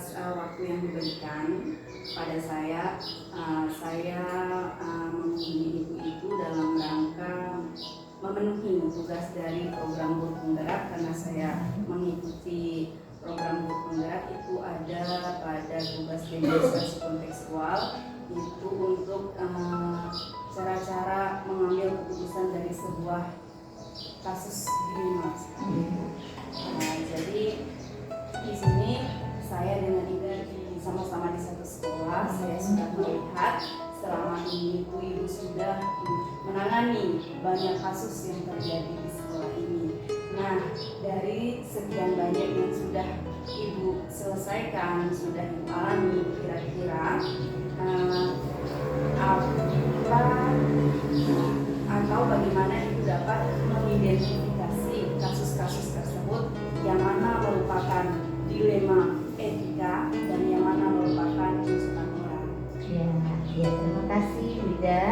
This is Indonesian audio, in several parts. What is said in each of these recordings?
atas waktu yang diberikan pada saya. Saya mengunjungi ibu itu dalam rangka memenuhi tugas dari program Guru Penggerak, karena saya mengikuti program Guru Penggerak itu ada pada tugas demonstrasi kontekstual itu untuk cara-cara mengambil keputusan dari sebuah kasus dilema. Jadi di sini saya dengan Ida sama-sama di satu sekolah. Saya sudah melihat selama ini ibu sudah menangani banyak kasus yang terjadi di sekolah ini. Nah, dari sekian banyak yang sudah ibu selesaikan, sudah ibu alami, kira-kira atau bagaimana ibu dapat mengidentifikasi kasus-kasus tersebut yang mana merupakan dilema etika dan yang mana merupakan tuntutan moral. Ya, terima kasih Wida.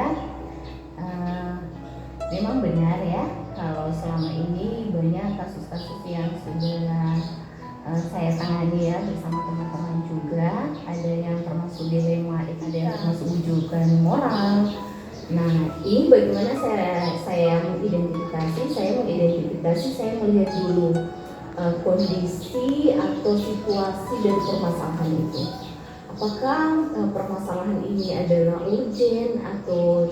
Memang benar ya, kalau selama ini banyak kasus-kasus yang sudah saya tangani ya bersama teman-teman juga. Ada yang termasuk dilema, ada yang termasuk ujukan moral. Nah, ini bagaimana saya mengidentifikasi? Saya melihat dulu kondisi atau situasi dari permasalahan itu. Apakah permasalahan ini adalah urgent atau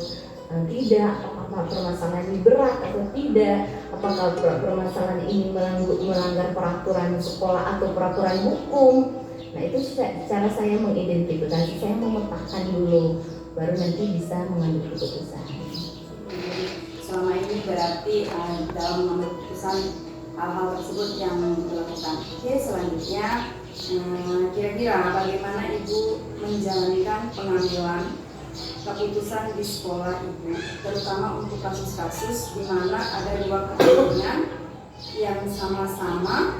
tidak? Apakah permasalahan ini berat atau tidak? Apakah permasalahan ini melanggar peraturan sekolah atau peraturan hukum? Nah, itu cara saya mengidentifikasi, saya memetakan dulu, baru nanti bisa mengambil keputusan. Selama ini berarti dalam mengambil keputusan hal-hal tersebut yang dilakukan. Oke, selanjutnya kira-kira bagaimana ibu menjalankan pengambilan keputusan di sekolah ibu, terutama untuk kasus-kasus di mana ada dua kepentingan yang sama-sama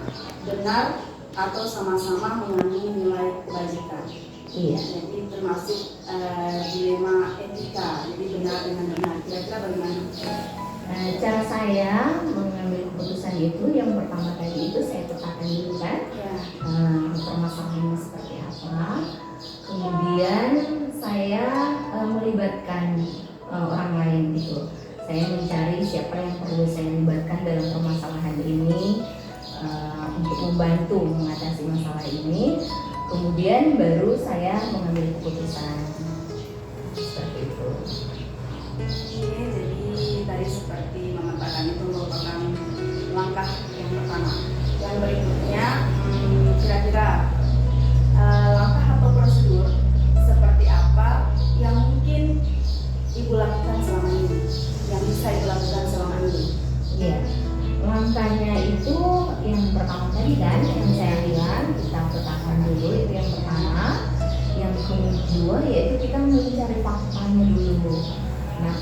benar atau sama-sama mengandung nilai kebajikan. Iya. Jadi termasuk dilema etika, jadi benar dengan benar. Kira-kira bagaimana? Cara saya mengambil keputusan itu, yang pertama tadi itu saya petakan dulu kan, permasalahannya seperti apa. Kemudian saya melibatkan orang lain gitu. Saya mencari siapa yang perlu saya libatkan dalam permasalahan ini untuk membantu mengatasi masalah ini. Kemudian baru saya mengambil keputusan seperti itu. Oke, jadi tadi seperti memetakan itu merupakan langkah yang pertama. Yang berikutnya, kira-kira langkah atau prosedur seperti apa yang mungkin ibu lakukan selama ini, yang bisa ibu lakukan selama ini? Iya, langkahnya itu yang pertama tadi kan, yang saya bilang kita petakan dulu, itu yang pertama. Yang kedua yaitu kita mencari faktanya dulu. Nah,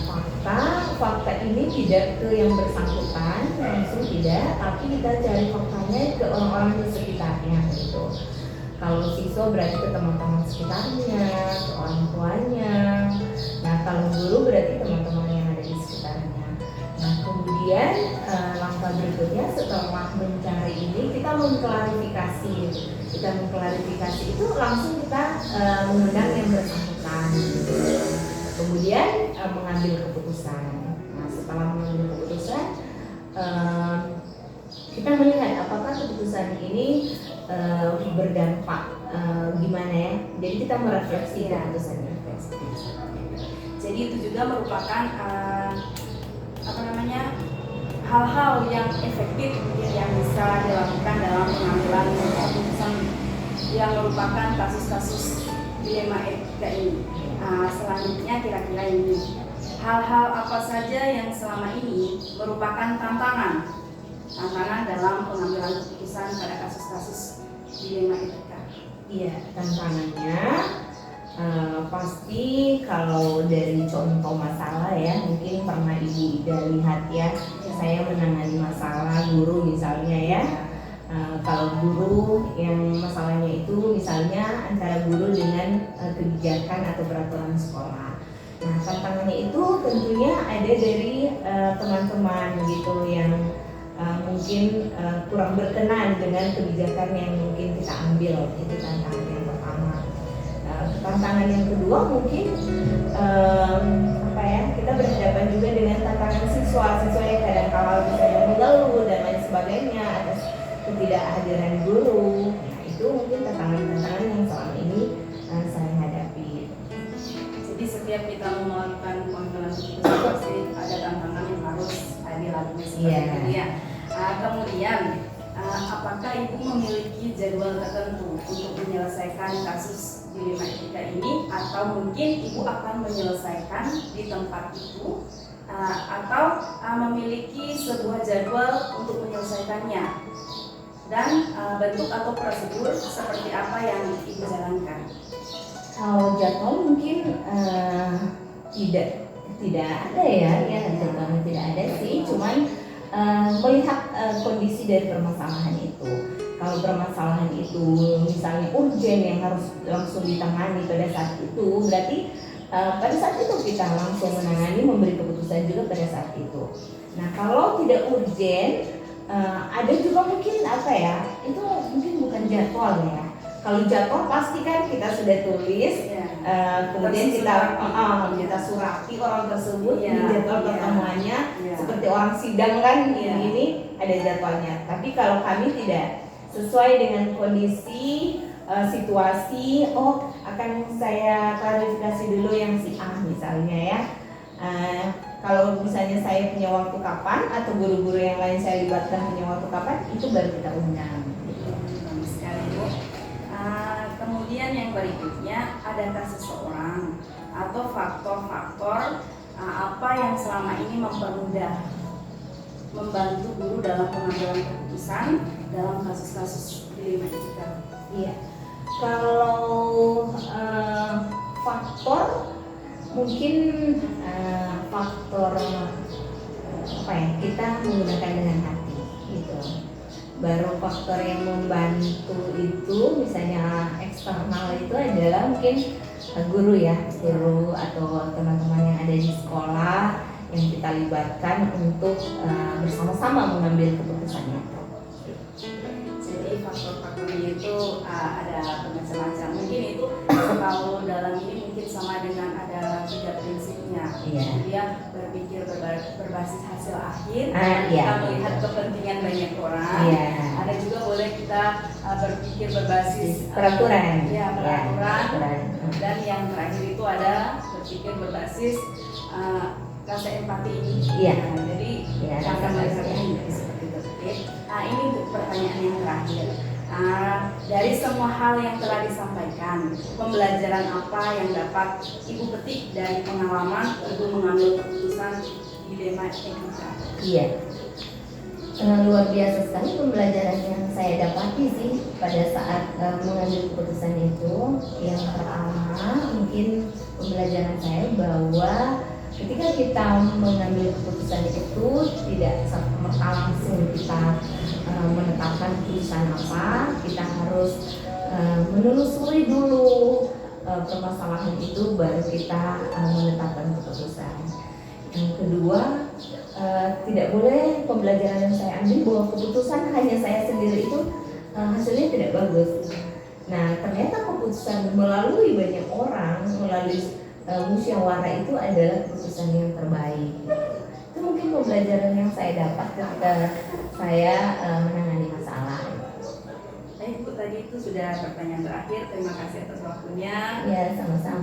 fakta ini tidak ke yang bersangkutan langsung tidak, tapi kita cari faktanya ke orang-orang di sekitarnya gitu. Kalau siswa berarti ke teman-teman sekitarnya, ke orang tuanya. Nah, kalau guru berarti teman-teman yang ada di sekitarnya. Nah, kemudian langkah berikutnya setelah mencari ini kita mengklarifikasi. Itu langsung kita mengundang yang bersangkutan. Kemudian mengambil keputusan. Nah, setelah mengambil keputusan, kita melihat apakah keputusan ini berdampak gimana ya. Jadi kita merefleksi keputusannya. Jadi itu juga merupakan hal-hal yang efektif yang bisa dilakukan dalam pengambilan keputusan yang merupakan kasus-kasus dilema etika ini. Selanjutnya kira-kira ini, hal-hal apa saja yang selama ini merupakan tantangan dalam pengambilan keputusan pada kasus-kasus dilema etika? Iya, tantangannya pasti kalau dari contoh masalah ya, mungkin pernah Ibu Ida lihat ya, saya menangani masalah guru misalnya ya. Kalau guru yang masalahnya itu misalnya antara guru dengan kebijakan atau peraturan sekolah. Nah, tantangannya itu tentunya ada dari teman-teman gitu yang mungkin kurang berkenan dengan kebijakan yang mungkin kita ambil. Itu tantangan yang pertama. Tantangan yang kedua mungkin kita berhadapan juga dengan tantangan siswa yang kadang kala misalnya mengeluh dan lain sebagainya atas ketidakhadiran guru. Nah, itu mungkin tantangan-tantangan yang selama ini saya hadapi. Jadi setiap kita melakukan pengambilan keputusan pasti ada tantangan yang harus dilalui seperti itu ya. Kemudian apakah Ibu memiliki jadwal tertentu untuk menyelesaikan kasus dilema etika ini, atau mungkin Ibu akan menyelesaikan di tempat itu, atau memiliki sebuah jadwal untuk menyelesaikannya, dan bentuk atau prosedur seperti apa yang Ibu jalankan? Kalau jadwal mungkin tidak ada ya jadwalnya tidak ada sih, cuman melihat kondisi dari permasalahan itu. Kalau permasalahan itu misalnya urgen yang harus langsung ditangani pada saat itu, berarti pada saat itu kita langsung menangani, memberi keputusan juga pada saat itu. Nah, kalau tidak urgen, ada juga mungkin itu mungkin bukan jadwal ya. Kalau jadwal pasti kan kita sudah tulis, kemudian kita surati orang tersebut di jadwal pertemuannya, seperti orang sidang kan, ini ada jadwalnya. Tapi kalau kami tidak, sesuai dengan kondisi situasi, akan saya klarifikasi dulu yang si A misalnya ya. Kalau misalnya saya punya waktu kapan, atau guru-guru yang lain saya libatkan punya waktu kapan, itu baru kita undang. Bagus sekali, Bu. Kemudian yang berikutnya, adakah seseorang atau faktor-faktor apa yang selama ini membantu guru dalam pengambilan keputusan dalam kasus-kasus dilema etika? Iya, kalau faktor mungkin faktor kita menggunakan dengan hati gitu. Baru faktor yang membantu itu misalnya eksternal itu adalah mungkin guru atau teman-teman yang ada di sekolah yang kita libatkan untuk bersama-sama mengambil keputusan itu. Jadi faktor-faktornya itu ada bermacam-macam. Mungkin itu kalau dalam ini mungkin sama dengan ada 3 prinsipnya. Dia berpikir berbasis hasil akhir, kita melihat kepentingan banyak orang. Ada juga boleh kita berpikir berbasis peraturan. Peraturan. Dan yang terakhir itu ada berpikir berbasis rasa empati ini. Jadi akan melihatnya seperti itu. Ini pertanyaan yang terakhir. Dari semua hal yang telah disampaikan, pembelajaran apa yang dapat Ibu petik dari pengalaman Ibu mengambil keputusan dilema etika? Luar biasa sekali pembelajaran yang saya dapati sih pada saat mengambil keputusan itu. Yang pertama mungkin pembelajaran saya bahwa ketika kita mengambil keputusan itu tidak serta-merta langsung kita menetapkan keputusan apa. Kita harus menelusuri dulu permasalahan itu, baru kita menetapkan keputusan. Yang kedua, tidak boleh pembelajaran yang saya ambil bahwa keputusan hanya saya sendiri itu hasilnya tidak bagus. Nah, ternyata keputusan melalui banyak orang, melalui musyawarah itu adalah keputusan yang terbaik. Itu mungkin pembelajaran yang saya dapat ketika saya menangani masalah. Baik Bu, tadi itu sudah pertanyaan terakhir. Terima kasih atas waktunya. Ya, sama-sama.